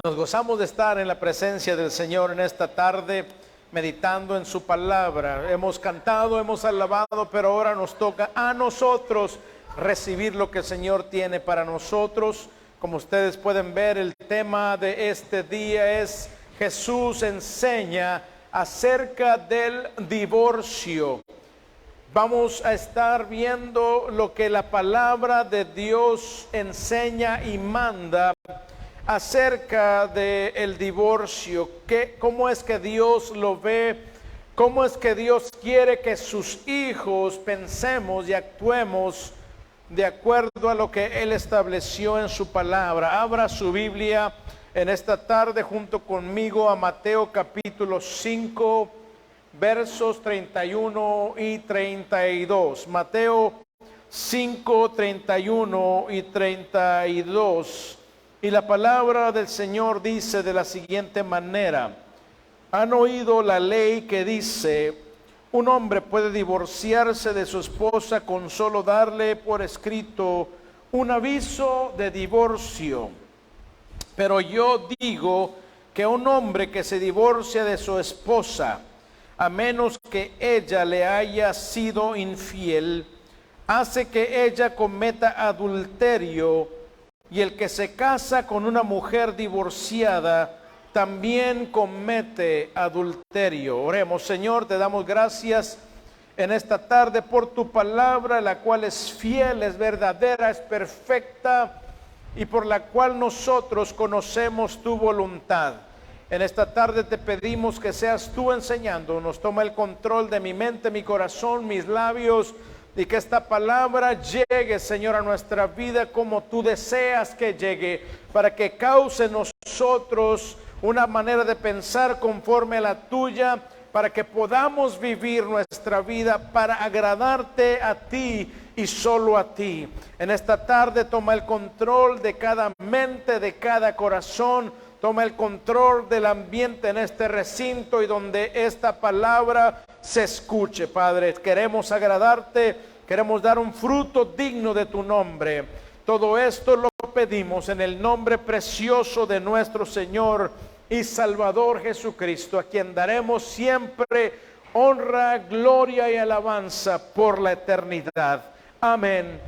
Nos gozamos de estar en la presencia del Señor en esta tarde, meditando en su palabra. Hemos cantado, hemos alabado, pero ahora nos toca a nosotros recibir lo que el Señor tiene para nosotros. Como ustedes pueden ver, el tema de este día es Jesús enseña acerca del divorcio. Vamos a estar viendo lo que la palabra de Dios enseña y manda acerca del divorcio, cómo es que Dios lo ve, cómo es que Dios quiere que sus hijos pensemos y actuemos de acuerdo a lo que Él estableció en su palabra. Abra su Biblia en esta tarde junto conmigo a Mateo capítulo 5, versos 31 y 32. Mateo 5, 31 y 32. Y la palabra del Señor dice de la siguiente manera: han oído la ley que dice, un hombre puede divorciarse de su esposa con solo darle por escrito un aviso de divorcio. Pero yo digo que un hombre que se divorcia de su esposa, a menos que ella le haya sido infiel, hace que ella cometa adulterio. Y el que se casa con una mujer divorciada también comete adulterio. Oremos. Señor, te damos gracias en esta tarde por tu palabra, la cual es fiel, es verdadera, es perfecta y por la cual nosotros conocemos tu voluntad. En esta tarde te pedimos que seas tú enseñándonos. Toma el control de mi mente, mi corazón, mis labios, y que esta palabra llegue, Señor, a nuestra vida como tú deseas que llegue, para que cause en nosotros una manera de pensar conforme a la tuya, para que podamos vivir nuestra vida para agradarte a ti y solo a ti. En esta tarde toma el control de cada mente, de cada corazón. Toma el control del ambiente en este recinto y donde esta palabra se escuche, Padre. Queremos agradarte, queremos dar un fruto digno de tu nombre. Todo esto lo pedimos en el nombre precioso de nuestro Señor y Salvador Jesucristo, a quien daremos siempre honra, gloria y alabanza por la eternidad. Amén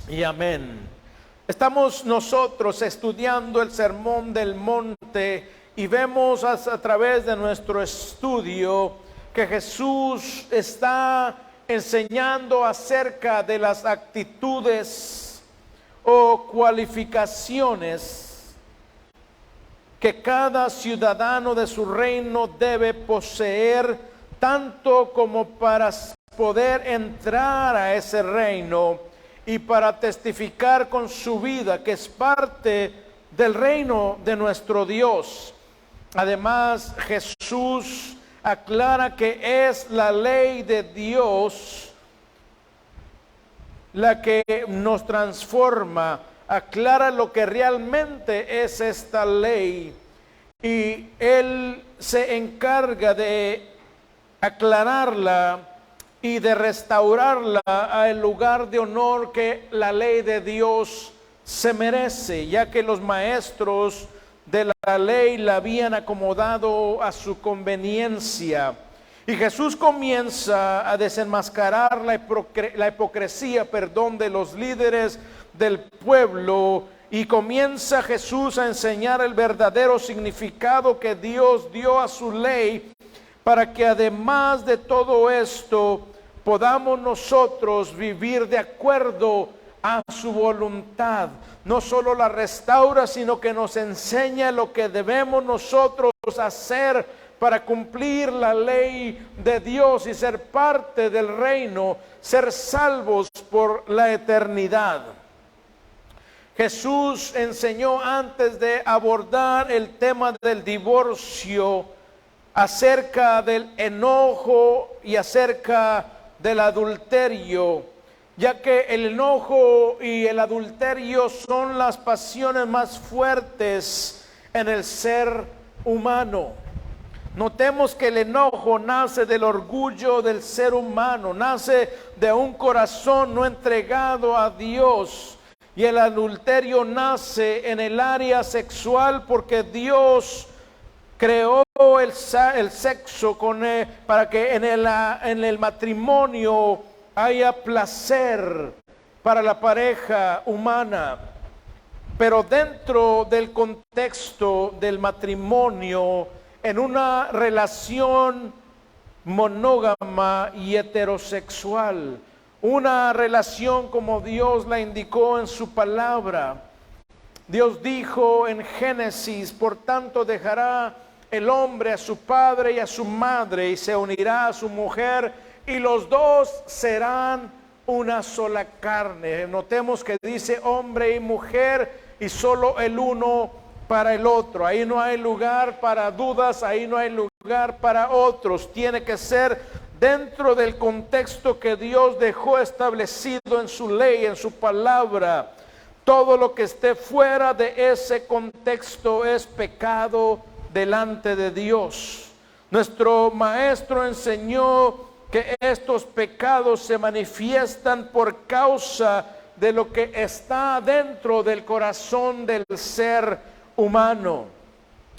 y amén. Estamos nosotros estudiando el Sermón del Monte y vemos a través de nuestro estudio que Jesús está enseñando acerca de las actitudes o cualificaciones que cada ciudadano de su reino debe poseer, tanto como para poder entrar a ese reino y para testificar con su vida que es parte del reino de nuestro Dios. Además, Jesús aclara que es la ley de Dios la que nos transforma, aclara lo que realmente es esta ley, y Él se encarga de aclararla y de restaurarla al lugar de honor que la ley de Dios se merece, ya que los maestros de la ley la habían acomodado a su conveniencia. Y Jesús comienza a desenmascarar la hipocresía, de los líderes del pueblo, y comienza Jesús a enseñar el verdadero significado que Dios dio a su ley, para que además de todo esto podamos nosotros vivir de acuerdo a su voluntad. No solo la restaura, sino que nos enseña lo que debemos nosotros hacer para cumplir la ley de Dios y ser parte del reino, ser salvos por la eternidad. Jesús enseñó antes de abordar el tema del divorcio acerca del enojo y acerca del adulterio, ya que el enojo y el adulterio son las pasiones más fuertes en el ser humano. Notemos que el enojo nace del orgullo del ser humano, nace de un corazón no entregado a Dios. Y el adulterio nace en el área sexual porque Dios creó el sexo para que en el matrimonio haya placer para la pareja humana. Pero dentro del contexto del matrimonio, en una relación monógama y heterosexual, una relación como Dios la indicó en su palabra. Dios dijo en Génesis: por tanto dejará el hombre a su padre y a su madre y se unirá a su mujer y los dos serán una sola carne. Notemos que dice hombre y mujer y solo el uno para el otro. Ahí no hay lugar para dudas, ahí no hay lugar para otros. Tiene que ser dentro del contexto que Dios dejó establecido en su ley, en su palabra. Todo lo que esté fuera de ese contexto es pecado delante de Dios. Nuestro maestro enseñó que estos pecados se manifiestan por causa de lo que está dentro del corazón del ser humano.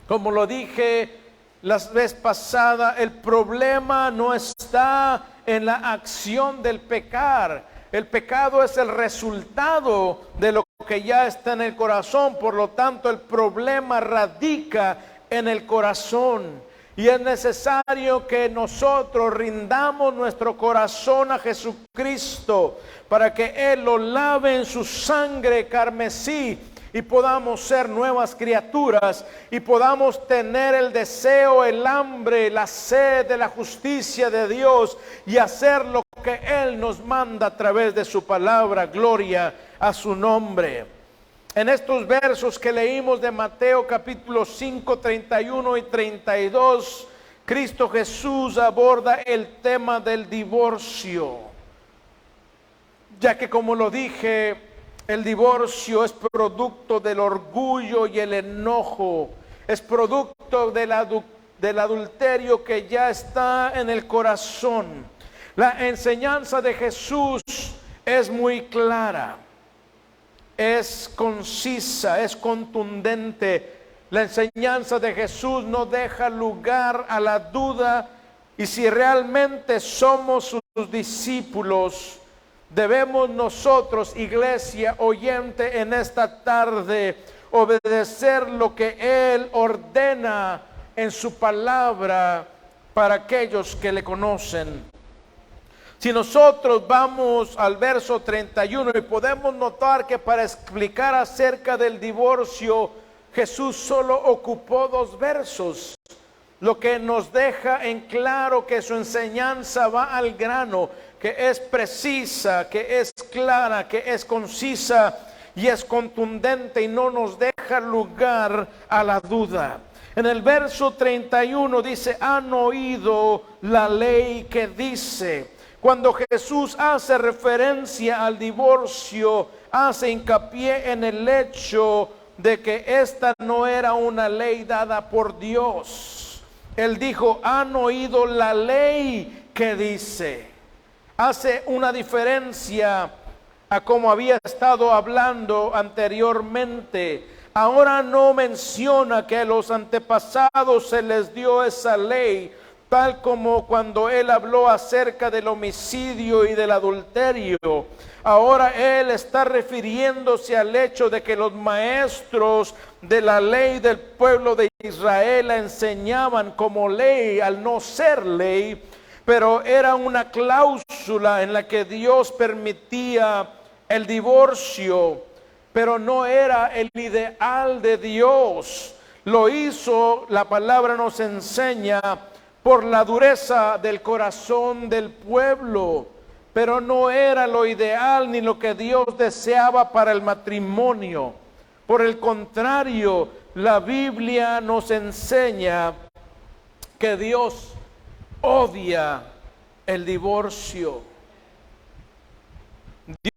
Como lo dije la vez pasada, el problema no está en la acción del pecar. El pecado es el resultado de lo que ya está en el corazón. Por lo tanto, el problema radica en el corazón. Y es necesario que nosotros rindamos nuestro corazón a Jesucristo para que Él lo lave en su sangre carmesí y podamos ser nuevas criaturas y podamos tener el deseo, el hambre, la sed de la justicia de Dios y hacer lo que Él nos manda a través de su palabra. Gloria a su nombre. En estos versos que leímos de Mateo capítulo 5, 31 y 32, Cristo Jesús aborda el tema del divorcio, ya que, como lo dije, el divorcio es producto del orgullo y el enojo, es producto del adulterio que ya está en el corazón. La enseñanza de Jesús es muy clara, es concisa, es contundente. La enseñanza de Jesús no deja lugar a la duda, y si realmente somos sus discípulos, debemos nosotros, iglesia oyente, en esta tarde obedecer lo que Él ordena en su palabra para aquellos que le conocen. Si nosotros vamos al verso 31 y podemos notar que para explicar acerca del divorcio, Jesús solo ocupó 2 versos, lo que nos deja en claro que su enseñanza va al grano, que es precisa, que es clara, que es concisa y es contundente y no nos deja lugar a la duda. En el verso 31 dice: han oído la ley que dice. Cuando Jesús hace referencia al divorcio, hace hincapié en el hecho de que esta no era una ley dada por Dios. Él dijo: han oído la ley que dice. Hace una diferencia a como había estado hablando anteriormente. Ahora no menciona que a los antepasados se les dio esa ley, tal como cuando él habló acerca del homicidio y del adulterio. Ahora él está refiriéndose al hecho de que los maestros de la ley del pueblo de Israel la enseñaban como ley al no ser ley, pero era una cláusula en la que Dios permitía el divorcio, pero no era el ideal de Dios. Lo hizo, la palabra nos enseña, por la dureza del corazón del pueblo, pero no era lo ideal ni lo que Dios deseaba para el matrimonio. Por el contrario, la Biblia nos enseña que Dios odia el divorcio.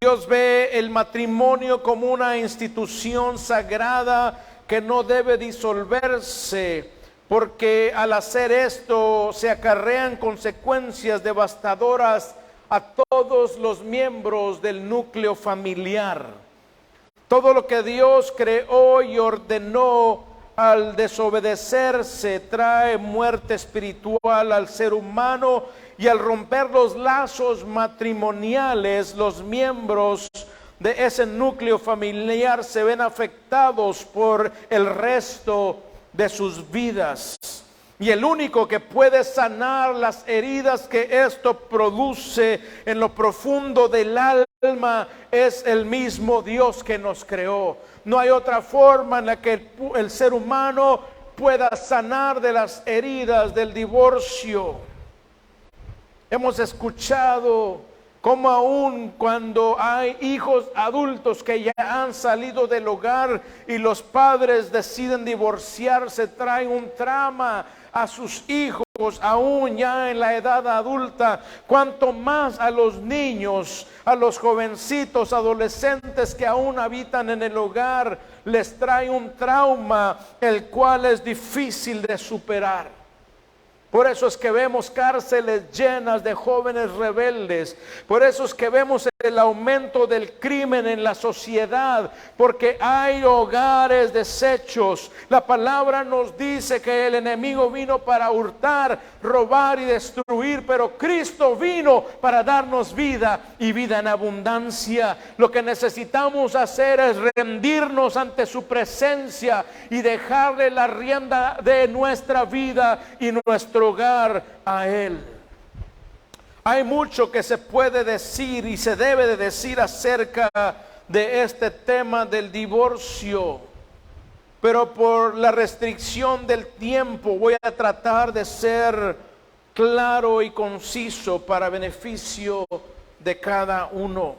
Dios ve el matrimonio como una institución sagrada que no debe disolverse, porque al hacer esto se acarrean consecuencias devastadoras a todos los miembros del núcleo familiar. Todo lo que Dios creó y ordenó, al desobedecerse, trae muerte espiritual al ser humano, y al romper los lazos matrimoniales, los miembros de ese núcleo familiar se ven afectados por el resto de sus vidas. Y el único que puede sanar las heridas que esto produce en lo profundo del alma es el mismo Dios que nos creó. No hay otra forma en la que el ser humano pueda sanar de las heridas del divorcio. Hemos escuchado cómo aún cuando hay hijos adultos que ya han salido del hogar y los padres deciden divorciarse, traen un trauma a sus hijos aún ya en la edad adulta, cuanto más a los niños, a los jovencitos, adolescentes que aún habitan en el hogar, les trae un trauma el cual es difícil de superar. Por eso es que vemos cárceles llenas de jóvenes rebeldes. Por eso es que vemos el aumento del crimen en la sociedad. Porque hay hogares deshechos. La palabra nos dice que el enemigo vino para hurtar, robar y destruir. Pero Cristo vino para darnos vida y vida en abundancia. Lo que necesitamos hacer es rendirnos ante su presencia y dejarle la rienda de nuestra vida y nuestro hogar a Él. Hay mucho que se puede decir y se debe de decir acerca de este tema del divorcio, pero por la restricción del tiempo voy a tratar de ser claro y conciso para beneficio de cada uno.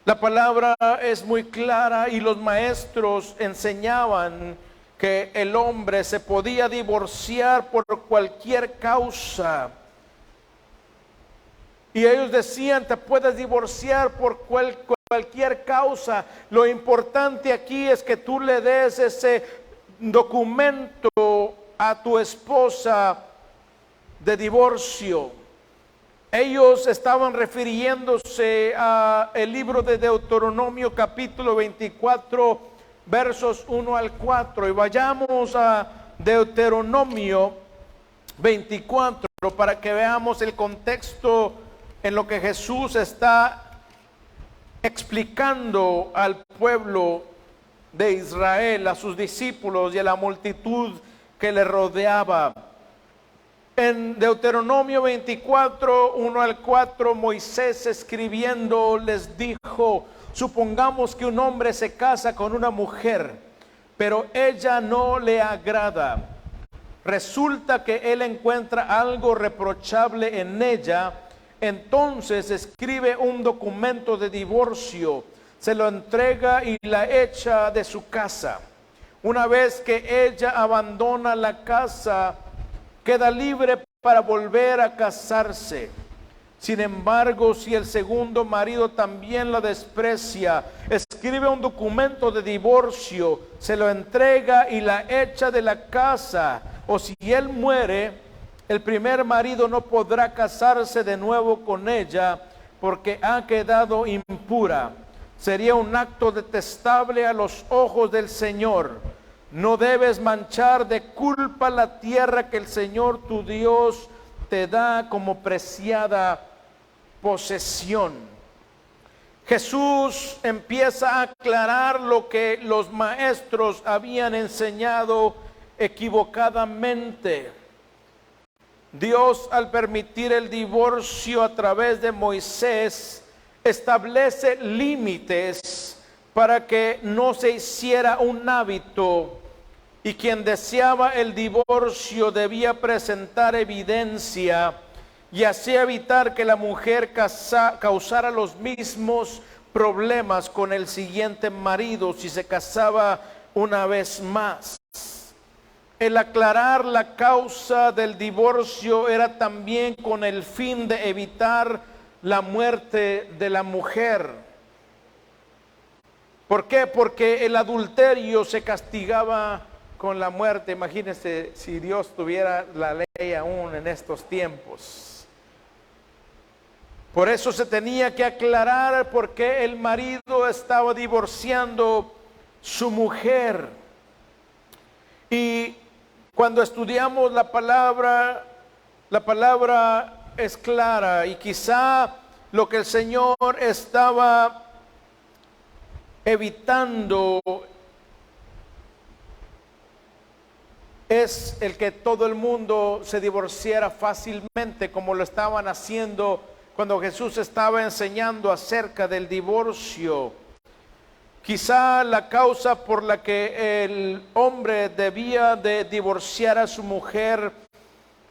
La palabra es muy clara y los maestros enseñaban que el hombre se podía divorciar por cualquier causa. Y ellos decían, te puedes divorciar por cualquier causa. Lo importante aquí es que tú le des ese documento a tu esposa de divorcio. Ellos estaban refiriéndose al libro de Deuteronomio capítulo 24, versos 1 al 4, y vayamos a Deuteronomio 24 para que veamos el contexto en lo que Jesús está explicando al pueblo de Israel, a sus discípulos y a la multitud que le rodeaba. En Deuteronomio 24, 1 al 4, Moisés escribiendo les dijo: supongamos que un hombre se casa con una mujer, pero ella no le agrada. Resulta que él encuentra algo reprochable en ella, entonces escribe un documento de divorcio, se lo entrega y la echa de su casa. Una vez que ella abandona la casa, queda libre para volver a casarse. Sin embargo, si el segundo marido también la desprecia, escribe un documento de divorcio, se lo entrega y la echa de la casa. O si él muere, el primer marido no podrá casarse de nuevo con ella porque ha quedado impura. Sería un acto detestable a los ojos del Señor. No debes manchar de culpa la tierra que el Señor tu Dios te da como preciada posesión. Jesús empieza a aclarar lo que los maestros habían enseñado equivocadamente. Dios, al permitir el divorcio a través de Moisés, establece límites para que no se hiciera un hábito, y quien deseaba el divorcio debía presentar evidencia y así evitar que la mujer causara los mismos problemas con el siguiente marido si se casaba una vez más. El aclarar la causa del divorcio era también con el fin de evitar la muerte de la mujer. ¿Por qué? Porque el adulterio se castigaba con la muerte. Imagínense si Dios tuviera la ley aún en estos tiempos. Por eso se tenía que aclarar por qué el marido estaba divorciando su mujer. Y cuando estudiamos la palabra es clara, y quizá lo que el Señor estaba evitando es el que todo el mundo se divorciara fácilmente, como lo estaban haciendo cuando Jesús estaba enseñando acerca del divorcio. Quizá la causa por la que el hombre debía de divorciar a su mujer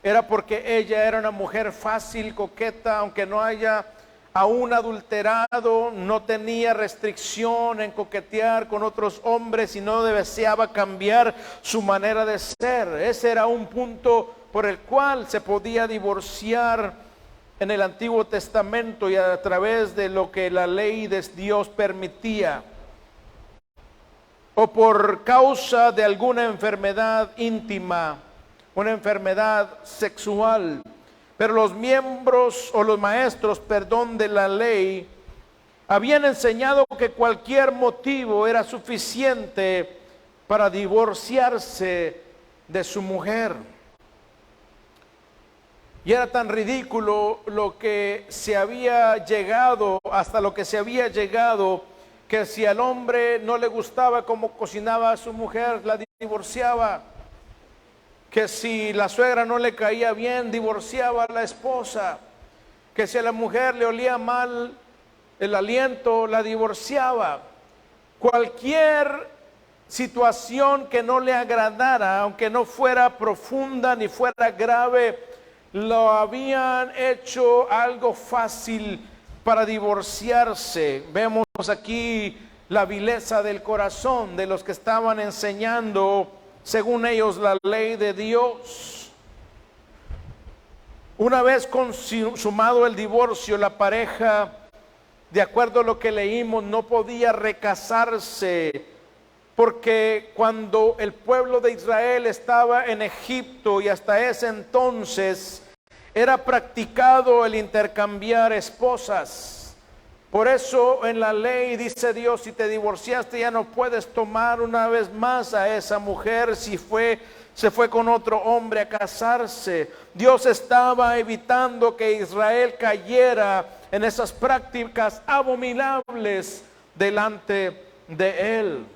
era porque ella era una mujer fácil, coqueta, aunque no haya aún adulterado, no tenía restricción en coquetear con otros hombres y no deseaba cambiar su manera de ser. Ese era un punto por el cual se podía divorciar en el Antiguo Testamento y a través de lo que la ley de Dios permitía, o por causa de alguna enfermedad íntima, una enfermedad sexual. Pero los miembros o los maestros, de la ley habían enseñado que cualquier motivo era suficiente para divorciarse de su mujer. Y era tan ridículo lo que se había llegado, hasta lo que se había llegado, que si al hombre no le gustaba cómo cocinaba a su mujer, la divorciaba. Que si la suegra no le caía bien, divorciaba a la esposa. Que si a la mujer le olía mal el aliento, la divorciaba. Cualquier situación que no le agradara, aunque no fuera profunda ni fuera grave, lo habían hecho algo fácil para divorciarse. Vemos aquí la vileza del corazón de los que estaban enseñando, según ellos, la ley de Dios. Una vez consumado el divorcio, la pareja, de acuerdo a lo que leímos, no podía recasarse, porque cuando el pueblo de Israel estaba en Egipto y hasta ese entonces era practicado el intercambiar esposas. Por eso en la ley dice Dios, si te divorciaste ya no puedes tomar una vez más a esa mujer si se fue con otro hombre a casarse. Dios estaba evitando que Israel cayera en esas prácticas abominables delante de él.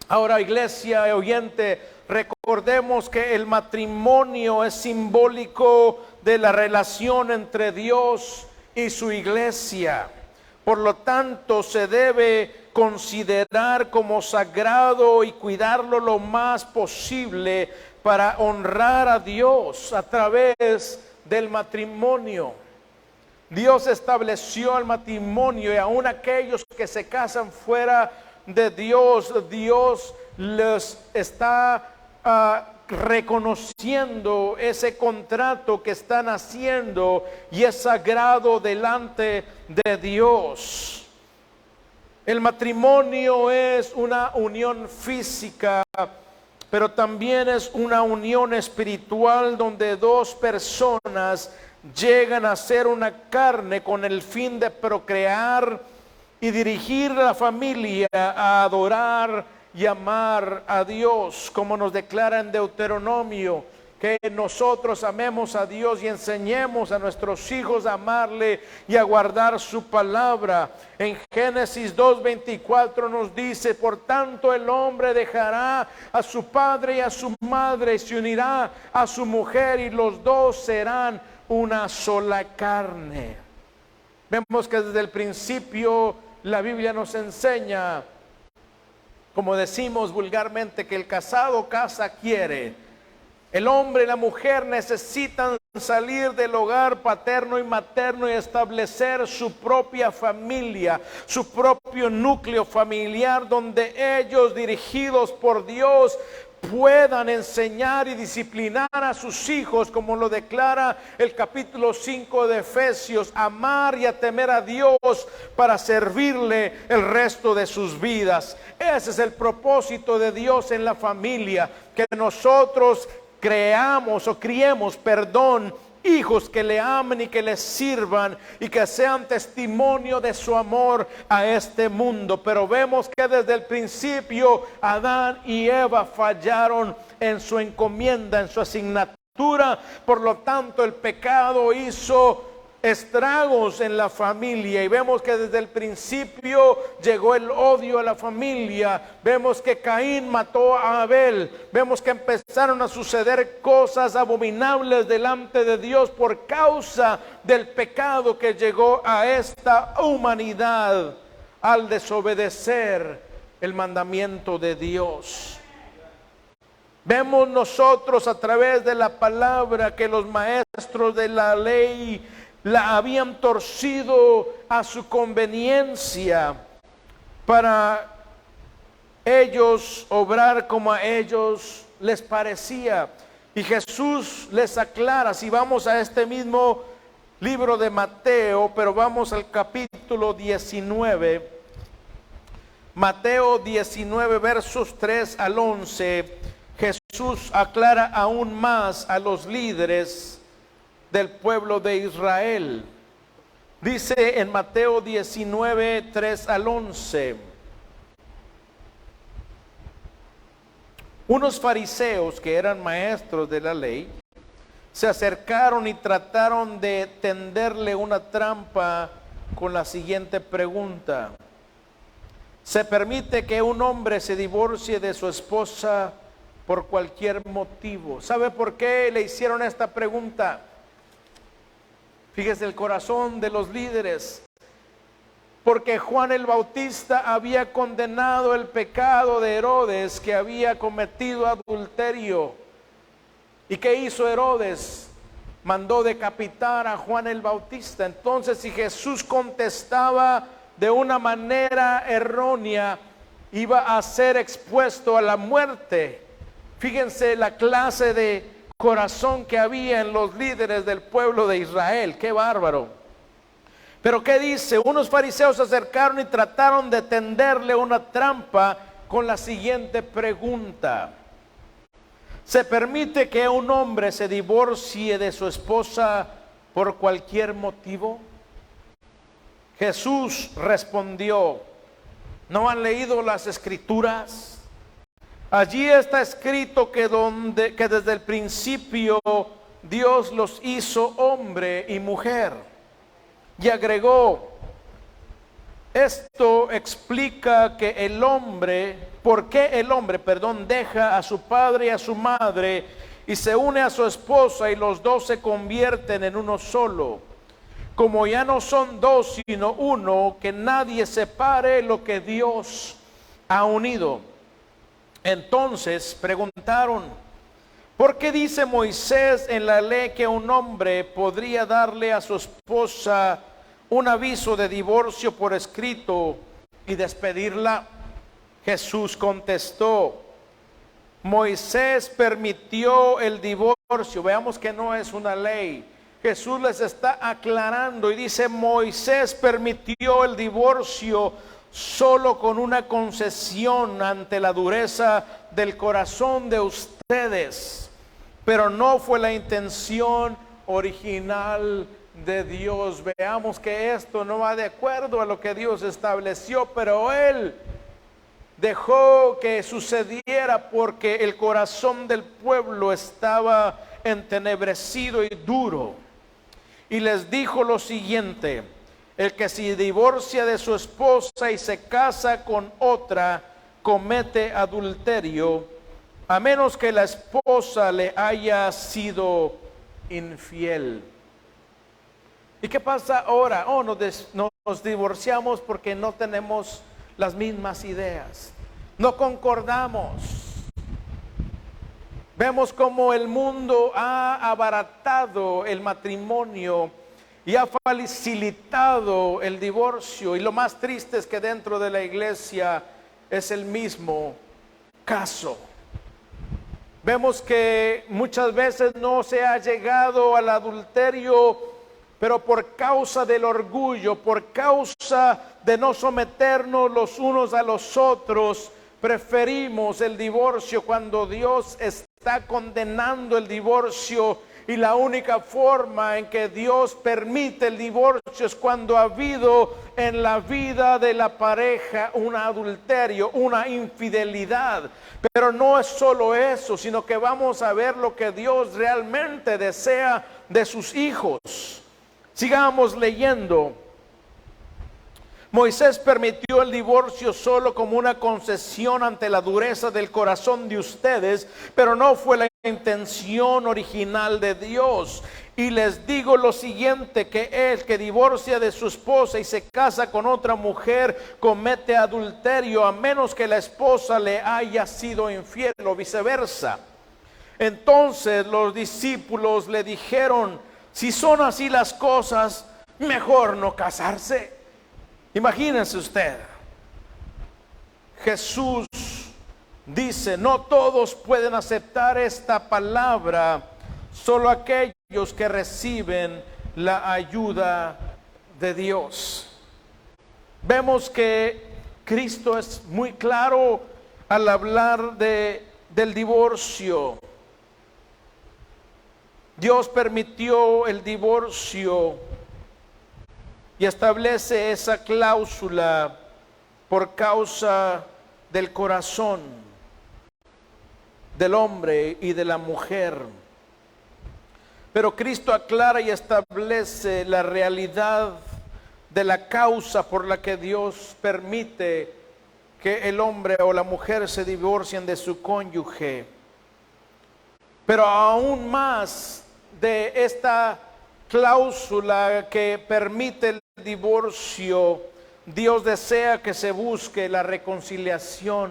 Ahora, iglesia oyente, recordemos que el matrimonio es simbólico de la relación entre Dios y su iglesia. Por lo tanto, se debe considerar como sagrado y cuidarlo lo más posible para honrar a Dios a través del matrimonio. Dios estableció el matrimonio y aun aquellos que se casan fuera de Dios, Dios les está reconociendo ese contrato que están haciendo y es sagrado delante de Dios. El matrimonio es una unión física, pero también es una unión espiritual donde dos personas llegan a ser una carne con el fin de procrear y dirigir a la familia a adorar y amar a Dios, como nos declara en Deuteronomio, que nosotros amemos a Dios y enseñemos a nuestros hijos a amarle y a guardar su palabra. En Génesis 2:24 nos dice, por tanto el hombre dejará a su padre y a su madre y se unirá a su mujer y los dos serán una sola carne. Vemos que desde el principio la Biblia nos enseña, como decimos vulgarmente, que el casado casa quiere. El hombre y la mujer necesitan salir del hogar paterno y materno y establecer su propia familia, su propio núcleo familiar, donde ellos, dirigidos por Dios, puedan enseñar y disciplinar a sus hijos, como lo declara el capítulo 5 de Efesios, amar y a temer a Dios para servirle el resto de sus vidas. Ese es el propósito de Dios en la familia, que nosotros criemos hijos que le amen y que le sirvan y que sean testimonio de su amor a este mundo. Pero vemos que desde el principio Adán y Eva fallaron en su encomienda, en su asignatura. Por lo tanto, el pecado hizo estragos en la familia, y vemos que desde el principio llegó el odio a la familia. Vemos que Caín mató a Abel. Vemos que empezaron a suceder cosas abominables delante de Dios por causa del pecado que llegó a esta humanidad al desobedecer el mandamiento de Dios. Vemos nosotros a través de la palabra que los maestros de la ley la habían torcido a su conveniencia para ellos obrar como a ellos les parecía. Y Jesús les aclara. Si vamos a este mismo libro de Mateo, pero vamos al capítulo 19, Mateo 19 versos 3 al 11, Jesús aclara aún más a los líderes del pueblo de Israel. Dice en Mateo 19, 3 al 11: unos fariseos que eran maestros de la ley se acercaron y trataron de tenderle una trampa con la siguiente pregunta: ¿se permite que un hombre se divorcie de su esposa por cualquier motivo? ¿Sabe por qué le hicieron esta pregunta? Fíjese el corazón de los líderes. Porque Juan el Bautista había condenado el pecado de Herodes, que había cometido adulterio. ¿Y qué hizo Herodes? Mandó decapitar a Juan el Bautista. Entonces, si Jesús contestaba de una manera errónea, iba a ser expuesto a la muerte. Fíjense la clase de corazón que había en los líderes del pueblo de Israel. ¡Qué bárbaro! Pero ¿qué dice? Unos fariseos se acercaron y trataron de tenderle una trampa con la siguiente pregunta: ¿se permite que un hombre se divorcie de su esposa por cualquier motivo? Jesús respondió: ¿no han leído las Escrituras? Allí está escrito que desde el principio Dios los hizo hombre y mujer. Y agregó: esto explica que el hombre, ¿por qué el hombre, deja a su padre y a su madre y se une a su esposa, y los dos se convierten en uno solo? Como ya no son dos sino uno, que nadie separe lo que Dios ha unido. Entonces preguntaron: ¿por qué dice Moisés en la ley que un hombre podría darle a su esposa un aviso de divorcio por escrito y despedirla? Jesús contestó: Moisés permitió el divorcio. Veamos que no es una ley. Jesús les está aclarando y dice: Moisés permitió el divorcio solo con una concesión ante la dureza del corazón de ustedes, pero no fue la intención original de Dios. Veamos que esto no va de acuerdo a lo que Dios estableció, pero Él dejó que sucediera porque el corazón del pueblo estaba entenebrecido y duro. Y les dijo lo siguiente: el que se divorcia de su esposa y se casa con otra, comete adulterio, a menos que la esposa le haya sido infiel. ¿Y qué pasa ahora? Nos divorciamos porque no tenemos las mismas ideas, no concordamos. Vemos como el mundo ha abaratado el matrimonio y ha facilitado el divorcio, y lo más triste es que dentro de la iglesia es el mismo caso. Vemos que muchas veces no se ha llegado al adulterio, pero por causa del orgullo, por causa de no someternos los unos a los otros, preferimos el divorcio cuando Dios está condenando el divorcio Y la única forma en que Dios permite el divorcio es cuando ha habido en la vida de la pareja un adulterio, una infidelidad. Pero no es solo eso, sino que vamos a ver lo que Dios realmente desea de sus hijos. Sigamos leyendo. Moisés permitió el divorcio solo como una concesión ante la dureza del corazón de ustedes, pero no fue la intención original de Dios. Y les digo lo siguiente, que el que divorcia de su esposa y se casa con otra mujer comete adulterio, a menos que la esposa le haya sido infiel o viceversa. Entonces los discípulos le dijeron: si son así las cosas, mejor no casarse. Imagínense usted, Jesús dice: no todos pueden aceptar esta palabra, solo aquellos que reciben la ayuda de Dios. Vemos que Cristo es muy claro al hablar del divorcio. Dios permitió el divorcio y establece esa cláusula por causa del corazón del hombre y de la mujer. Pero Cristo aclara y establece la realidad de la causa por la que Dios permite que el hombre o la mujer se divorcien de su cónyuge. Pero aún más de esta cláusula que permite el divorcio, Dios desea que se busque la reconciliación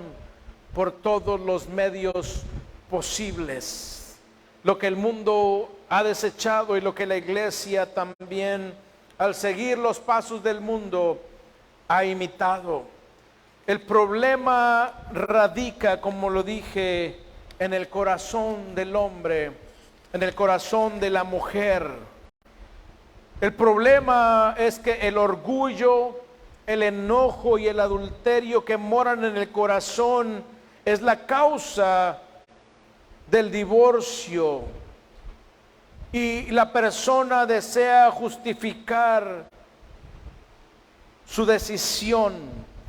por todos los medios posibles. Lo que el mundo ha desechado y lo que la iglesia también, al seguir los pasos del mundo, ha imitado. El problema radica, como lo dije, en el corazón del hombre, en el corazón de la mujer. El problema es que el orgullo, el enojo y el adulterio que moran en el corazón es la causa del divorcio. Y la persona desea justificar su decisión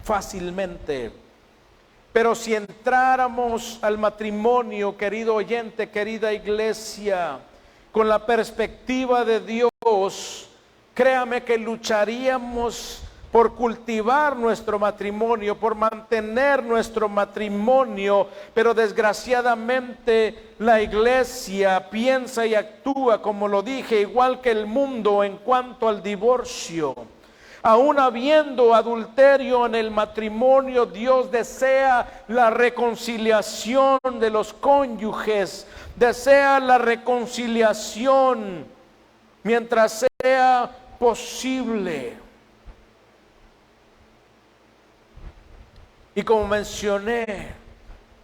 fácilmente. Pero si entráramos al matrimonio, querido oyente, querida iglesia, con la perspectiva de Dios, créame que lucharíamos por cultivar nuestro matrimonio, por mantener nuestro matrimonio, pero desgraciadamente la iglesia piensa y actúa, como lo dije, igual que el mundo en cuanto al divorcio. Aún habiendo adulterio en el matrimonio, Dios desea la reconciliación de los cónyuges, desea la reconciliación mientras sea posible. Y como mencioné,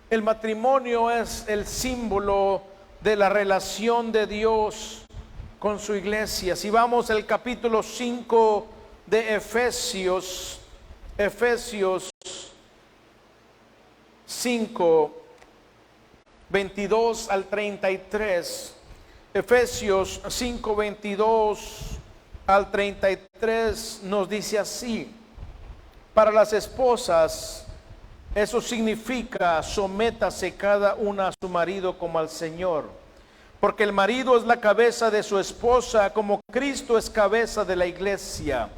el matrimonio es el símbolo de la relación de Dios con su iglesia. Si vamos al capítulo 5 de Efesios 5, 22 al 33, Efesios 5, 22 al 33 nos dice así: para las esposas, eso significa: sométase cada una a su marido como al Señor, porque el marido es la cabeza de su esposa, como Cristo es cabeza de la iglesia.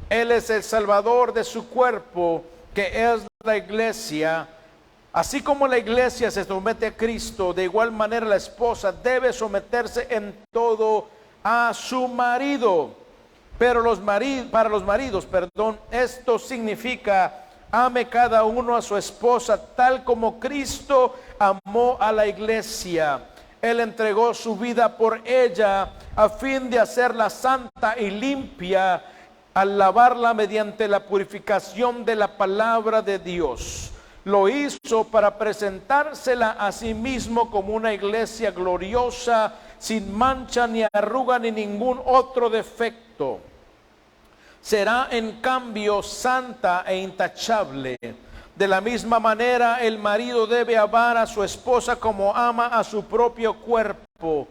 Él es el salvador de su cuerpo, que es la iglesia. Así como la iglesia se somete a Cristo, de igual manera la esposa debe someterse en todo a su marido. Pero para los maridos, esto significa: ame cada uno a su esposa tal como Cristo amó a la iglesia. Él entregó su vida por ella a fin de hacerla santa y limpia, al lavarla mediante la purificación de la palabra de Dios. Lo hizo para presentársela a sí mismo como una iglesia gloriosa, sin mancha ni arruga ni ningún otro defecto. Será en cambio santa e intachable. De la misma manera, el marido debe amar a su esposa como ama a su propio cuerpo.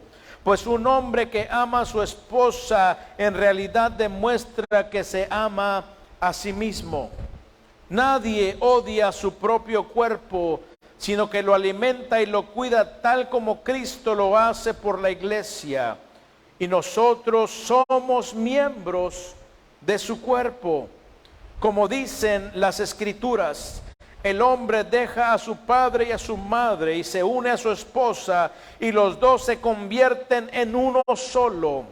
Pues un hombre que ama a su esposa en realidad demuestra que se ama a sí mismo. Nadie odia su propio cuerpo, sino que lo alimenta y lo cuida tal como Cristo lo hace por la iglesia. Y nosotros somos miembros de su cuerpo. Como dicen las Escrituras, el hombre deja a su padre y a su madre y se une a su esposa, y los dos se convierten en uno solo.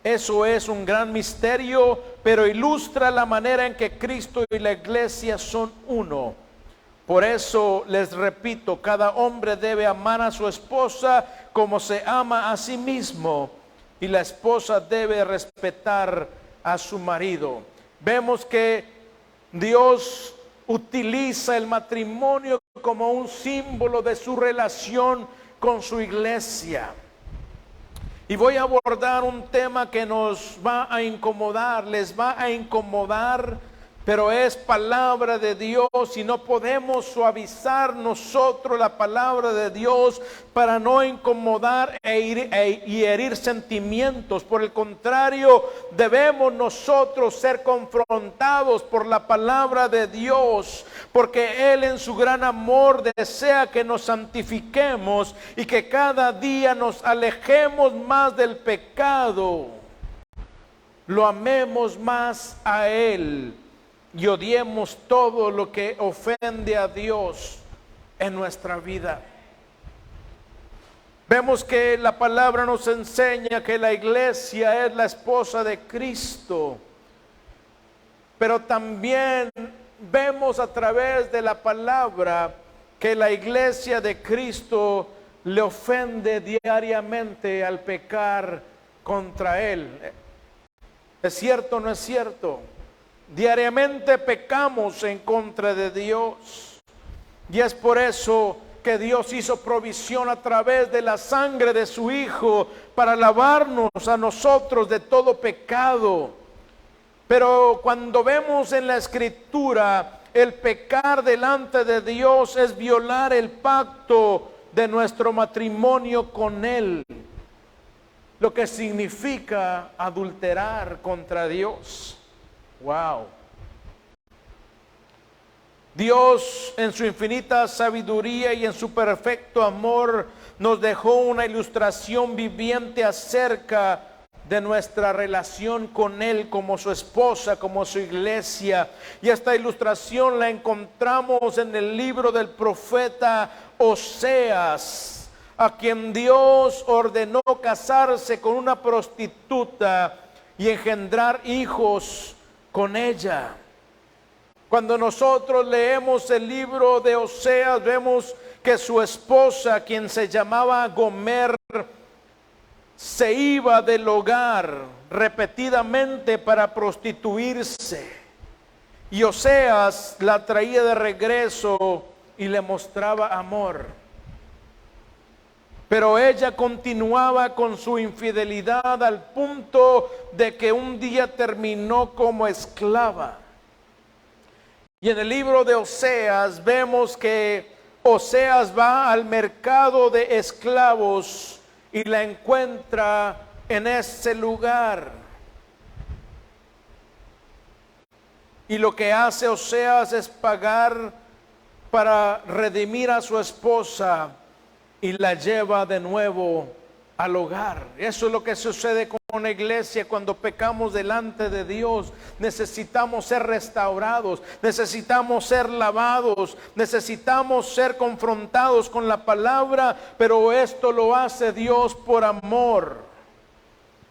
Eso es un gran misterio, pero ilustra la manera en que Cristo y la iglesia son uno. Por eso les repito, cada hombre debe amar a su esposa como se ama a sí mismo, y la esposa debe respetar a su marido. Vemos que Dios utiliza el matrimonio como un símbolo de su relación con su iglesia. Y voy a abordar un tema que nos va a incomodar, les va a incomodar, pero es palabra de Dios y no podemos suavizar nosotros la palabra de Dios para no incomodar y herir sentimientos. Por el contrario, debemos nosotros ser confrontados por la palabra de Dios, porque Él en su gran amor desea que nos santifiquemos y que cada día nos alejemos más del pecado, lo amemos más a Él y odiemos todo lo que ofende a Dios en nuestra vida. Vemos que la palabra nos enseña que la iglesia es la esposa de Cristo, pero también vemos a través de la palabra que la iglesia de Cristo le ofende diariamente al pecar contra Él. ¿Es cierto o no es cierto? Diariamente pecamos en contra de Dios, y es por eso que Dios hizo provisión a través de la sangre de su Hijo para lavarnos a nosotros de todo pecado. Pero cuando vemos en la Escritura, el pecar delante de Dios es violar el pacto de nuestro matrimonio con Él, lo que significa adulterar contra Dios. Wow. Dios en su infinita sabiduría y en su perfecto amor nos dejó una ilustración viviente acerca de nuestra relación con Él como su esposa, como su iglesia. Y esta ilustración la encontramos en el libro del profeta Oseas, a quien Dios ordenó casarse con una prostituta y engendrar hijos con ella. Cuando nosotros leemos el libro de Oseas, vemos que su esposa, quien se llamaba Gomer, se iba del hogar repetidamente para prostituirse, y Oseas la traía de regreso y le mostraba amor. Pero ella continuaba con su infidelidad al punto de que un día terminó como esclava. Y en el libro de Oseas vemos que Oseas va al mercado de esclavos y la encuentra en ese lugar. Y lo que hace Oseas es pagar para redimir a su esposa y la lleva de nuevo al hogar. Eso es lo que sucede con la iglesia cuando pecamos delante de Dios. Necesitamos ser restaurados, necesitamos ser lavados, necesitamos ser confrontados con la palabra, pero esto lo hace Dios por amor.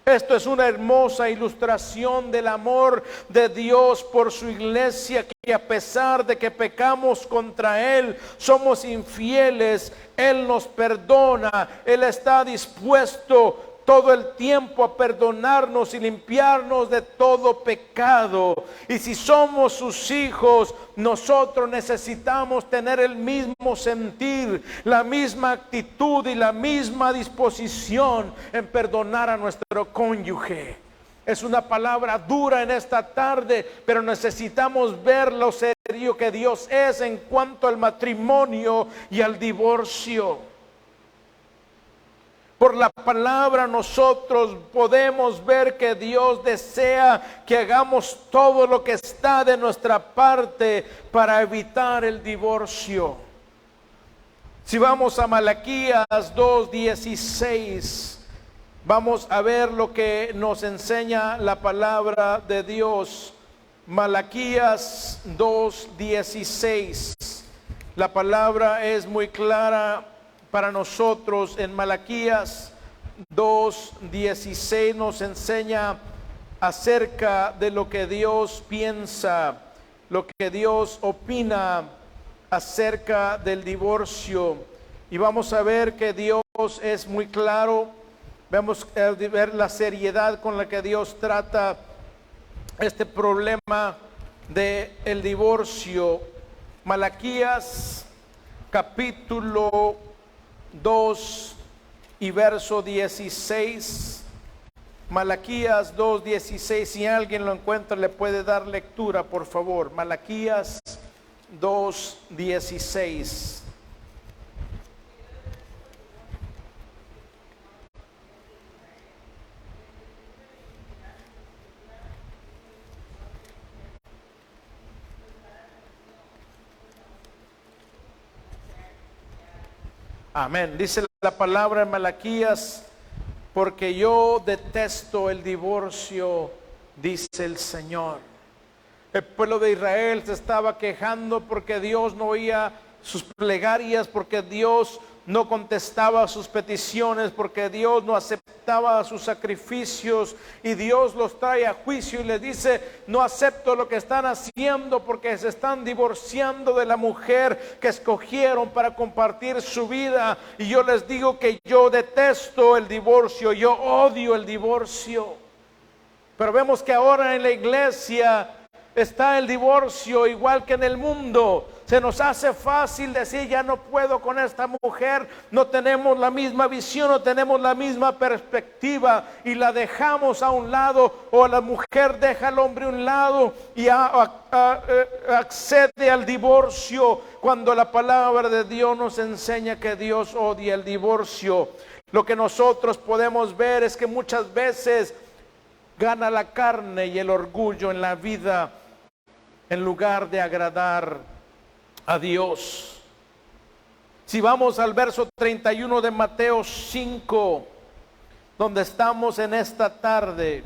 Esto es una hermosa ilustración del amor de Dios por su iglesia, que a pesar de que pecamos contra Él, somos infieles, Él nos perdona, Él está dispuesto todo el tiempo a perdonarnos y limpiarnos de todo pecado. Y si somos sus hijos, nosotros necesitamos tener el mismo sentir, la misma actitud y la misma disposición en perdonar a nuestro cónyuge. Es una palabra dura en esta tarde, pero necesitamos ver lo serio que Dios es en cuanto al matrimonio y al divorcio. Por la palabra nosotros podemos ver que Dios desea que hagamos todo lo que está de nuestra parte para evitar el divorcio. Si vamos a Malaquías 2:16, vamos a ver lo que nos enseña la palabra de Dios. Malaquías 2:16. La palabra es muy clara para nosotros. En Malaquías 2:16 nos enseña acerca de lo que Dios piensa, lo que Dios opina acerca del divorcio. Y vamos a ver que Dios es muy claro. Vamos a ver la seriedad con la que Dios trata este problema del divorcio. Malaquías capítulo 2 y verso 16. Malaquías 2:16. Si alguien lo encuentra, le puede dar lectura, por favor. Malaquías 2:16. Amén. Dice la palabra en Malaquías: porque yo detesto el divorcio, dice el Señor. El pueblo de Israel se estaba quejando porque Dios no oía sus plegarias, porque Dios no contestaba sus peticiones, porque Dios no aceptaba sus sacrificios, y Dios los trae a juicio y les dice: no acepto lo que están haciendo porque se están divorciando de la mujer que escogieron para compartir su vida. Y yo les digo que yo detesto el divorcio, yo odio el divorcio. Pero vemos que ahora en la iglesia está el divorcio igual que en el mundo. Se nos hace fácil decir: ya no puedo con esta mujer, no tenemos la misma visión, no tenemos la misma perspectiva, y la dejamos a un lado, o la mujer deja al hombre a un lado y accede al divorcio, cuando la palabra de Dios nos enseña que Dios odia el divorcio. Lo que nosotros podemos ver es que muchas veces gana la carne y el orgullo en la vida, en lugar de agradar a Dios. Si vamos al verso 31 de Mateo 5, donde estamos en esta tarde,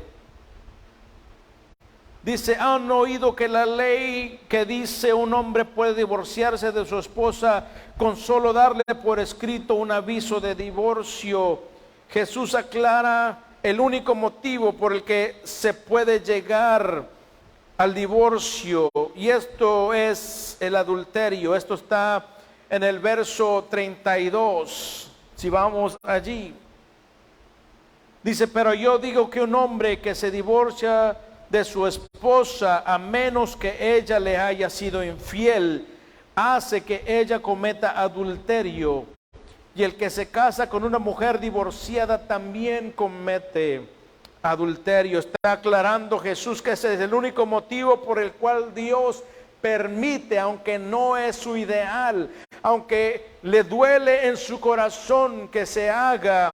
dice: han oído que la ley que dice un hombre puede divorciarse de su esposa con solo darle por escrito un aviso de divorcio. Jesús aclara el único motivo por el que se puede llegar al divorcio, y esto es el adulterio. Esto está en el verso 32. Si vamos allí, dice: pero yo digo que un hombre que se divorcia de su esposa, a menos que ella le haya sido infiel, hace que ella cometa adulterio, y el que se casa con una mujer divorciada también comete adulterio. Está aclarando Jesús que ese es el único motivo por el cual Dios permite, aunque no es su ideal, aunque le duele en su corazón que se haga,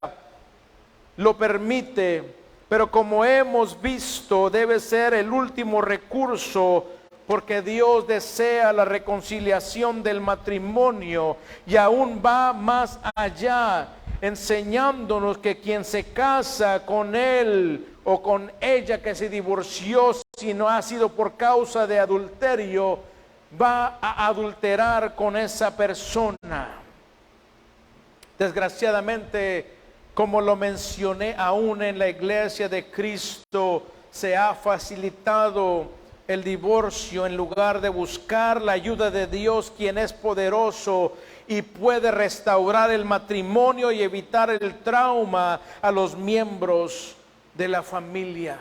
lo permite. Pero como hemos visto, debe ser el último recurso, porque Dios desea la reconciliación del matrimonio, y aún va más allá, enseñándonos que quien se casa con él o con ella que se divorció, si no ha sido por causa de adulterio, va a adulterar con esa persona. Desgraciadamente, como lo mencioné, aún en la iglesia de Cristo se ha facilitado el divorcio en lugar de buscar la ayuda de Dios, quien es poderoso y puede restaurar el matrimonio y evitar el trauma a los miembros de la familia.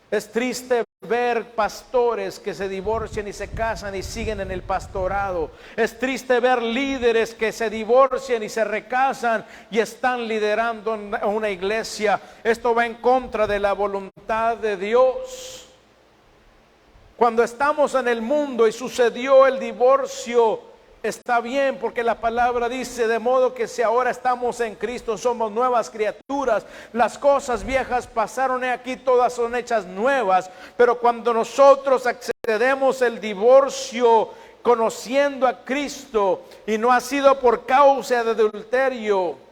Es triste ver pastores que se divorcian y se casan y siguen en el pastorado. Es triste ver líderes que se divorcian y se recasan y están liderando una iglesia. Esto va en contra de la voluntad de Dios. Cuando estamos en el mundo y sucedió el divorcio está bien, porque la palabra dice: de modo que si ahora estamos en Cristo, somos nuevas criaturas. Las cosas viejas pasaron, y aquí todas son hechas nuevas. Pero cuando nosotros accedemos el divorcio conociendo a Cristo, y no ha sido por causa de adulterio,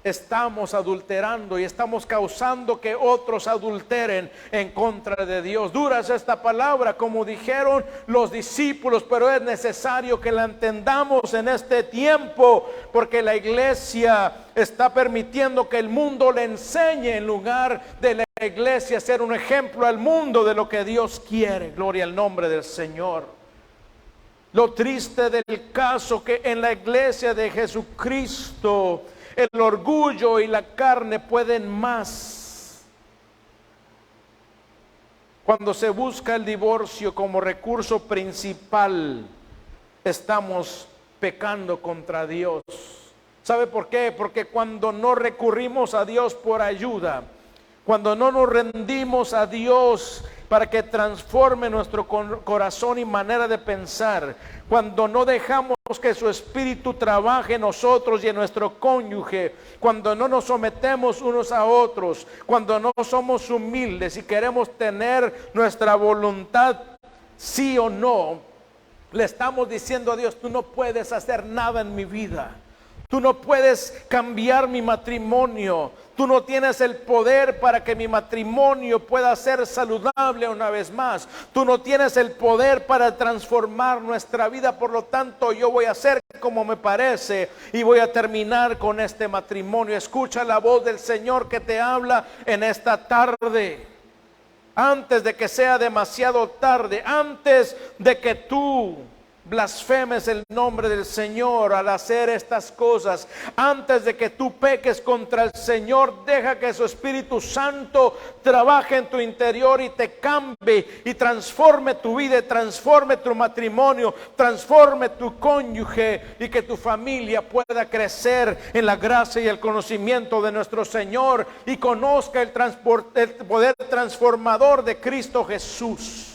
estamos adulterando y estamos causando que otros adulteren en contra de Dios. Dura es esta palabra, como dijeron los discípulos, pero es necesario que la entendamos en este tiempo, porque la iglesia está permitiendo que el mundo le enseñe, en lugar de la iglesia ser un ejemplo al mundo de lo que Dios quiere. Gloria al nombre del Señor. Lo triste del caso, que en la iglesia de Jesucristo el orgullo y la carne pueden más. Cuando se busca el divorcio como recurso principal, estamos pecando contra Dios. ¿Sabe por qué? Porque cuando no recurrimos a Dios por ayuda, cuando no nos rendimos a Dios para que transforme nuestro corazón y manera de pensar, cuando no dejamos que su Espíritu trabaje en nosotros y en nuestro cónyuge, cuando no nos sometemos unos a otros, cuando no somos humildes y queremos tener nuestra voluntad sí o no, le estamos diciendo a Dios: tú no puedes hacer nada en mi vida. Tú no puedes cambiar mi matrimonio. Tú no tienes el poder para que mi matrimonio pueda ser saludable una vez más. Tú no tienes el poder para transformar nuestra vida. Por lo tanto, yo voy a hacer como me parece y voy a terminar con este matrimonio. Escucha la voz del Señor que te habla en esta tarde. Antes de que sea demasiado tarde, antes de que tú blasfemes el nombre del Señor al hacer estas cosas, antes de que tú peques contra el Señor, deja que su Espíritu Santo trabaje en tu interior y te cambie y transforme tu vida, transforme tu matrimonio, transforme tu cónyuge, y que tu familia pueda crecer en la gracia y el conocimiento de nuestro Señor y conozca el poder transformador de Cristo Jesús.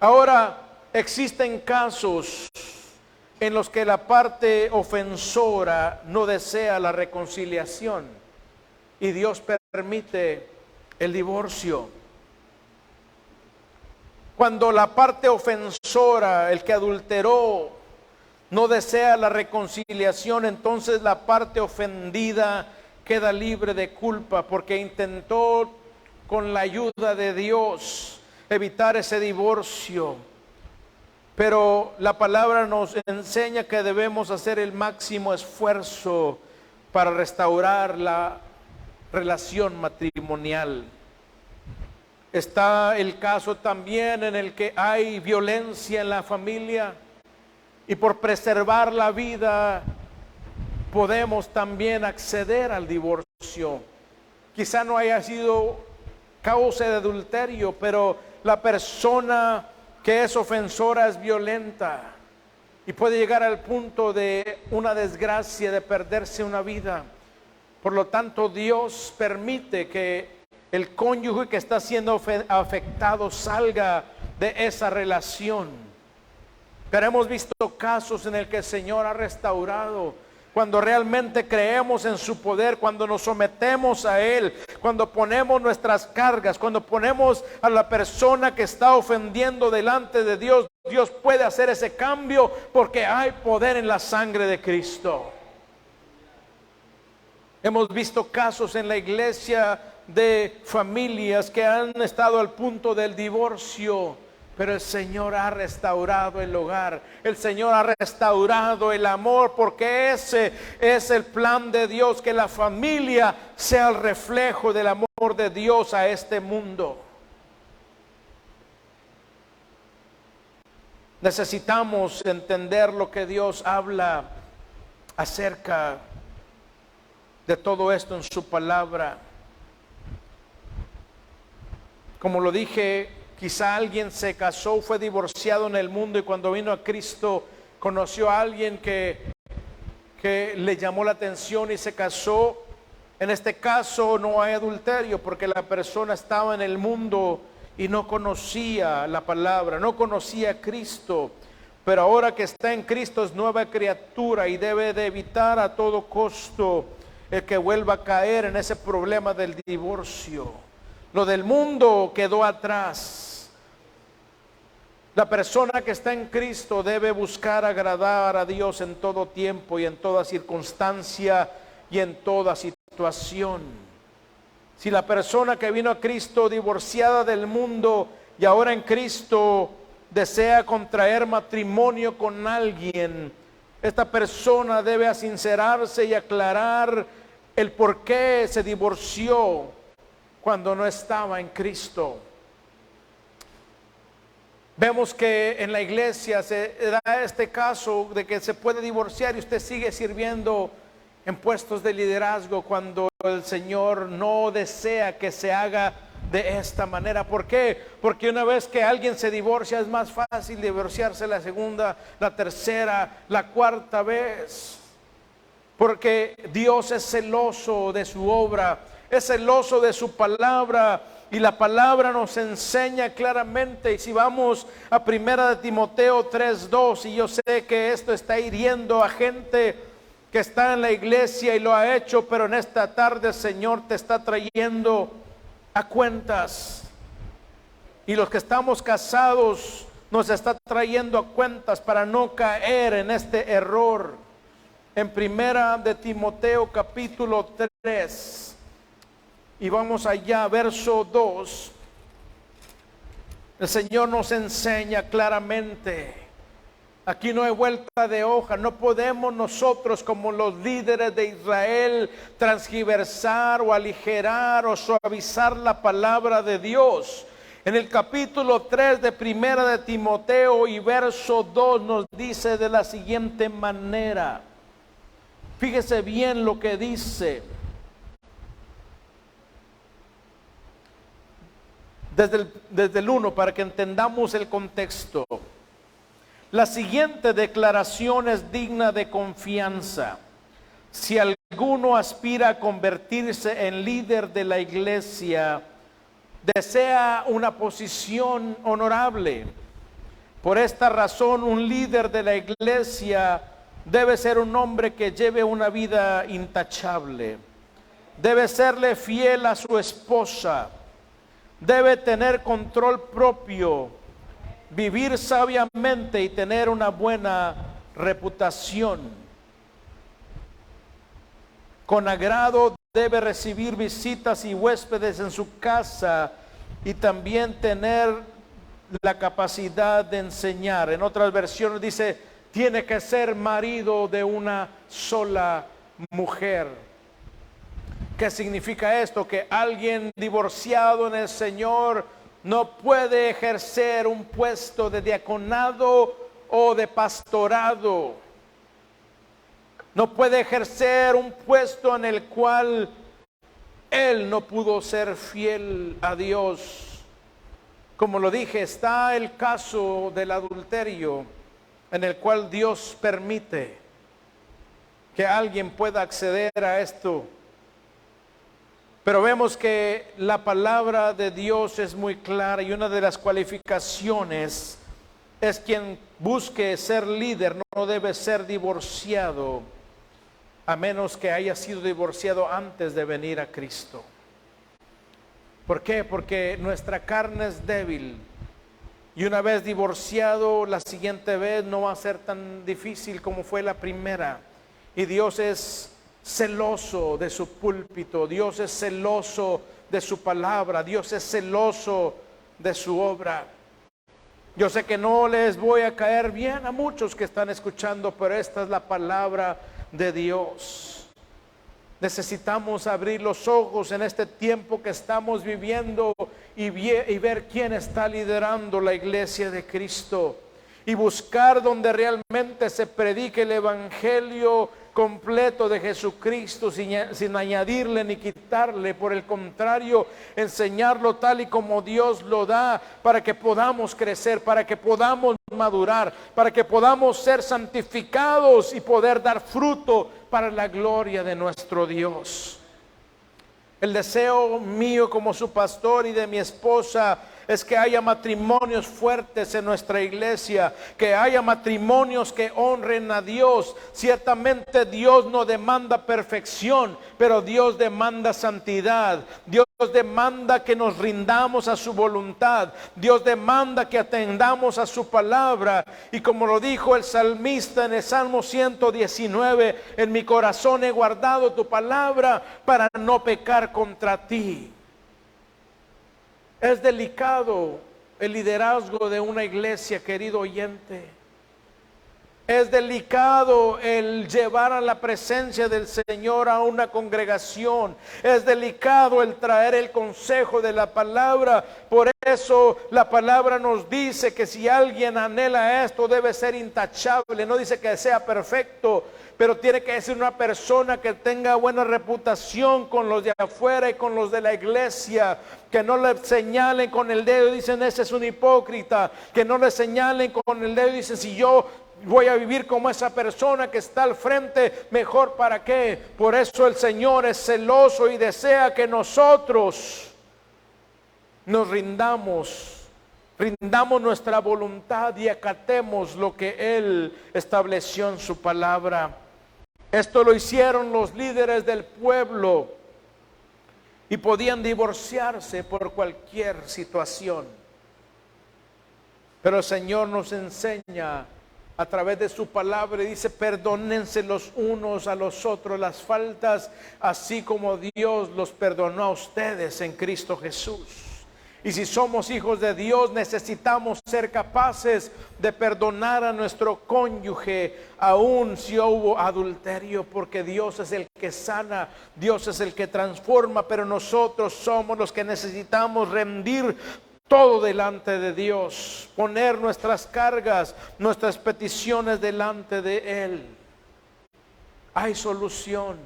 Ahora, existen casos en los que la parte ofensora no desea la reconciliación y Dios permite el divorcio. Cuando la parte ofensora, el que adulteró, no desea la reconciliación, entonces la parte ofendida queda libre de culpa porque intentó, con la ayuda de Dios, evitar ese divorcio. Pero la palabra nos enseña que debemos hacer el máximo esfuerzo para restaurar la relación matrimonial. Está el caso también en el que hay violencia en la familia, y por preservar la vida podemos también acceder al divorcio. Quizá no haya sido causa de adulterio, pero la persona que es ofensora es violenta y puede llegar al punto de una desgracia, de perderse una vida. Por lo tanto, Dios permite que el cónyuge que está siendo afectado salga de esa relación. Pero hemos visto casos en el que el Señor ha restaurado. Cuando realmente creemos en su poder, cuando nos sometemos a Él, cuando ponemos nuestras cargas, cuando ponemos a la persona que está ofendiendo delante de Dios, Dios puede hacer ese cambio porque hay poder en la sangre de Cristo. Hemos visto casos en la iglesia de familias que han estado al punto del divorcio, pero el Señor ha restaurado el hogar, el Señor ha restaurado el amor, porque ese es el plan de Dios, que la familia sea el reflejo del amor de Dios a este mundo. Necesitamos entender lo que Dios habla acerca de todo esto en su palabra. Como lo dije, quizá alguien se casó, fue divorciado en el mundo, y cuando vino a Cristo conoció a alguien que le llamó la atención y se casó. En este caso no hay adulterio porque la persona estaba en el mundo y no conocía la palabra, no conocía a Cristo. pero ahora que está en Cristo es nueva criatura y debe de evitar a todo costo el que vuelva a caer en ese problema del divorcio. Lo del mundo quedó atrás. La persona que está en Cristo debe buscar agradar a Dios en todo tiempo y en toda circunstancia y en toda situación. Si la persona que vino a Cristo divorciada del mundo y ahora en Cristo desea contraer matrimonio con alguien, esta persona debe sincerarse y aclarar el por qué se divorció cuando no estaba en Cristo. Vemos que en la iglesia se da este caso de que se puede divorciar y usted sigue sirviendo en puestos de liderazgo cuando el Señor no desea que se haga de esta manera. ¿Por qué? Porque una vez que alguien se divorcia es más fácil divorciarse la segunda, la tercera, la cuarta vez. Porque Dios es celoso de su obra, es celoso de su palabra. Y la palabra nos enseña claramente. Y si vamos a 1 Timoteo 3:2, y yo sé que esto está hiriendo a gente que está en la iglesia y lo ha hecho, pero en esta tarde el Señor te está trayendo a cuentas. Y los que estamos casados nos está trayendo a cuentas para no caer en este error. En 1 Timoteo capítulo 3. Y vamos allá, verso 2. El Señor nos enseña claramente. Aquí no hay vuelta de hoja. No podemos nosotros como los líderes de Israel transgiversar o aligerar o suavizar la palabra de Dios. En el capítulo 3 de 1 de Timoteo y verso 2 nos dice de la siguiente manera. Fíjese bien lo que dice. Desde el 1 para que entendamos el contexto. La siguiente declaración es digna de confianza. Si alguno aspira a convertirse en líder de la iglesia, desea una posición honorable. Por esta razón, un líder de la iglesia debe ser un hombre que lleve una vida intachable. Debe serle fiel a su esposa. Debe tener control propio, vivir sabiamente y tener una buena reputación. Con agrado debe recibir visitas y huéspedes en su casa y también tener la capacidad de enseñar. En otras versiones dice, tiene que ser marido de una sola mujer. ¿Qué significa esto? Que alguien divorciado en el Señor no puede ejercer un puesto de diaconado o de pastorado. No puede ejercer un puesto en el cual él no pudo ser fiel a Dios. Como lo dije, está el caso del adulterio en el cual Dios permite que alguien pueda acceder a esto. Pero vemos que la palabra de Dios es muy clara y una de las cualificaciones es quien busque ser líder no debe ser divorciado a menos que haya sido divorciado antes de venir a Cristo. ¿Por qué? Porque nuestra carne es débil y una vez divorciado la siguiente vez no va a ser tan difícil como fue la primera. Y Dios es celoso de su púlpito, Dios es celoso de su palabra, Dios es celoso de su obra. Yo sé que no les voy a caer bien a muchos que están escuchando, pero esta es la palabra de Dios. Necesitamos abrir los ojos en este tiempo que estamos viviendo y ver quién está liderando la iglesia de Cristo y buscar donde realmente se predique el evangelio completo de Jesucristo sin añadirle ni quitarle. Por el contrario, enseñarlo tal y como Dios lo da para que podamos crecer, para que podamos madurar, para que podamos ser santificados y poder dar fruto para la gloria de nuestro Dios. El deseo mío como su pastor y de mi esposa es que haya matrimonios fuertes en nuestra iglesia, que haya matrimonios que honren a Dios. Ciertamente Dios no demanda perfección, pero Dios demanda santidad. Dios demanda que nos rindamos a su voluntad. Dios demanda que atendamos a su palabra. Y como lo dijo el salmista en el Salmo 119, en mi corazón he guardado tu palabra para no pecar contra ti. Es delicado el liderazgo de una iglesia, querido oyente. Es delicado el llevar a la presencia del Señor a una congregación. Es delicado el traer el consejo de la palabra. Por eso la palabra nos dice que si alguien anhela esto, debe ser intachable. No dice que sea perfecto, pero tiene que ser una persona que tenga buena reputación con los de afuera y con los de la iglesia. Que no le señalen con el dedo y dicen, ese es un hipócrita. Que no le señalen con el dedo y dicen, si yo voy a vivir como esa persona que está al frente, mejor para qué. Por eso el Señor es celoso y desea que nosotros nos rindamos nuestra voluntad y acatemos lo que Él estableció en su palabra. Esto lo hicieron los líderes del pueblo y podían divorciarse por cualquier situación. Pero el Señor nos enseña a través de su palabra y dice, perdónense los unos a los otros las faltas, así como Dios los perdonó a ustedes en Cristo Jesús. Y si somos hijos de Dios, necesitamos ser capaces de perdonar a nuestro cónyuge, aun si hubo adulterio, porque Dios es el que sana, Dios es el que transforma, pero nosotros somos los que necesitamos rendir todo delante de Dios, poner nuestras cargas, nuestras peticiones delante de Él. Hay solución,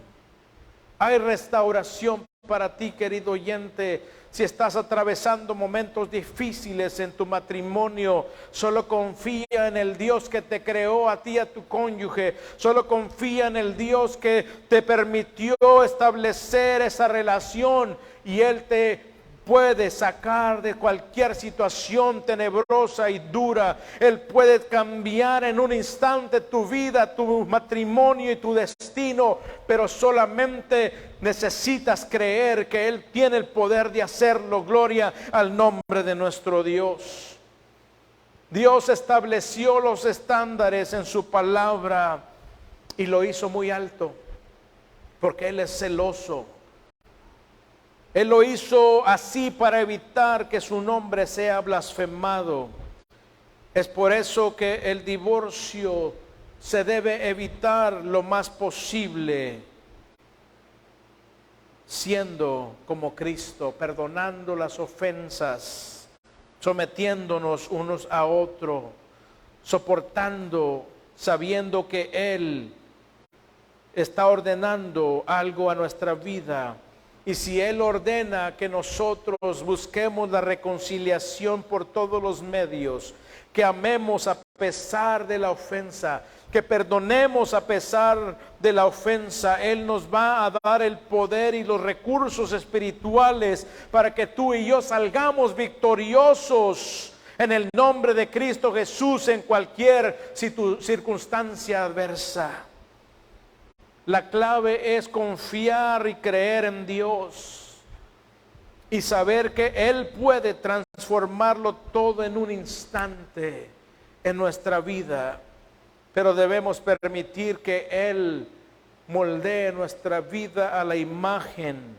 hay restauración para ti, querido oyente. Si estás atravesando momentos difíciles en tu matrimonio, solo confía en el Dios que te creó a ti y a tu cónyuge. Solo confía en el Dios que te permitió establecer esa relación y Él te puede sacar de cualquier situación tenebrosa y dura. Él puede cambiar en un instante tu vida, tu matrimonio y tu destino, pero solamente necesitas creer que Él tiene el poder de hacerlo. Gloria al nombre de nuestro Dios. Dios estableció los estándares en su palabra y lo hizo muy alto, porque Él es celoso. Él lo hizo así para evitar que su nombre sea blasfemado. Es por eso que el divorcio se debe evitar lo más posible, siendo como Cristo, perdonando las ofensas, sometiéndonos unos a otros, soportando, sabiendo que Él está ordenando algo a nuestra vida. Y si Él ordena que nosotros busquemos la reconciliación por todos los medios, que amemos a pesar de la ofensa, que perdonemos a pesar de la ofensa, Él nos va a dar el poder y los recursos espirituales para que tú y yo salgamos victoriosos en el nombre de Cristo Jesús en cualquier circunstancia adversa. La clave es confiar y creer en Dios y saber que Él puede transformarlo todo en un instante en nuestra vida, pero debemos permitir que Él moldee nuestra vida a la imagen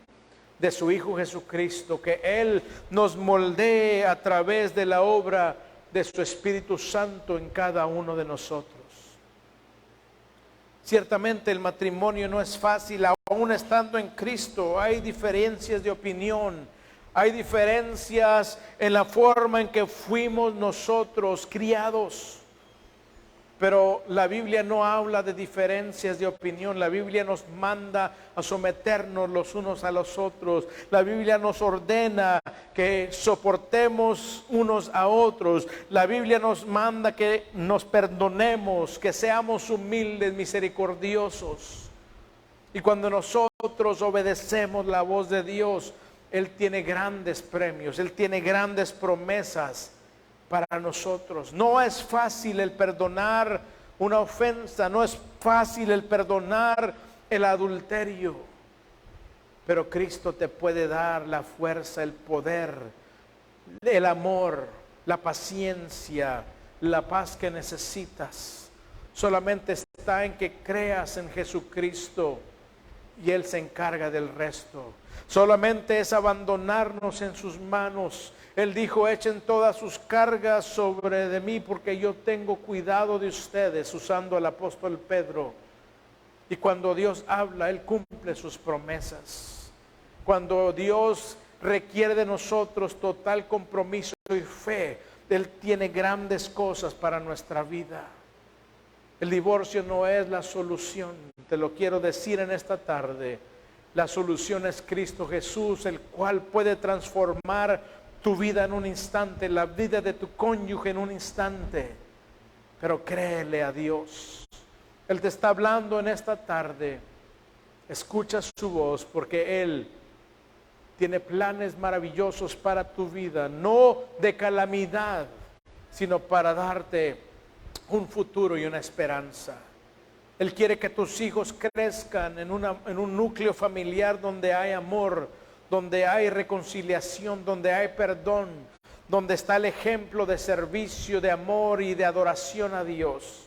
de su Hijo Jesucristo, que Él nos moldee a través de la obra de su Espíritu Santo en cada uno de nosotros. Ciertamente el matrimonio no es fácil, aún estando en Cristo hay diferencias de opinión, hay diferencias en la forma en que fuimos nosotros criados. Pero la Biblia no habla de diferencias de opinión. La Biblia nos manda a someternos los unos a los otros. La Biblia nos ordena que soportemos unos a otros. La Biblia nos manda que nos perdonemos, que seamos humildes, misericordiosos. Y cuando nosotros obedecemos la voz de Dios, Él tiene grandes premios, Él tiene grandes promesas para nosotros. No es fácil el perdonar una ofensa, no es fácil el perdonar el adulterio, pero Cristo te puede dar la fuerza, el poder, el amor, la paciencia, la paz que necesitas. Solamente está en que creas en Jesucristo y Él se encarga del resto. Solamente es abandonarnos en sus manos. Él dijo: echen todas sus cargas sobre de mí, porque yo tengo cuidado de ustedes, usando al apóstol Pedro. Y cuando Dios habla, Él cumple sus promesas. Cuando Dios requiere de nosotros total compromiso y fe, Él tiene grandes cosas para nuestra vida. El divorcio no es la solución, te lo quiero decir en esta tarde. La solución es Cristo Jesús, el cual puede transformar tu vida en un instante, la vida de tu cónyuge en un instante. Pero créele a Dios. Él te está hablando en esta tarde. Escucha su voz, porque Él tiene planes maravillosos para tu vida, no de calamidad, sino para darte un futuro y una esperanza. Él quiere que tus hijos crezcan en un núcleo familiar donde hay amor, donde hay reconciliación, donde hay perdón, donde está el ejemplo de servicio, de amor y de adoración a Dios.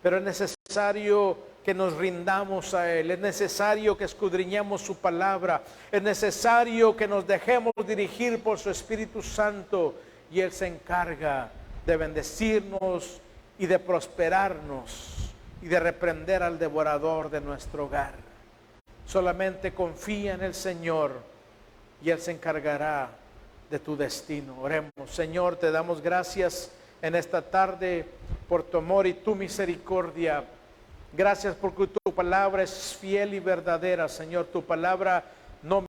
Pero es necesario que nos rindamos a Él, es necesario que escudriñemos su palabra, es necesario que nos dejemos dirigir por su Espíritu Santo, y Él se encarga de bendecirnos y de prosperarnos y de reprender al devorador de nuestro hogar. Solamente confía en el Señor y Él se encargará de tu destino. Oremos. Señor, te damos gracias en esta tarde por tu amor y tu misericordia. Gracias porque tu palabra es fiel y verdadera, Señor. Tu palabra no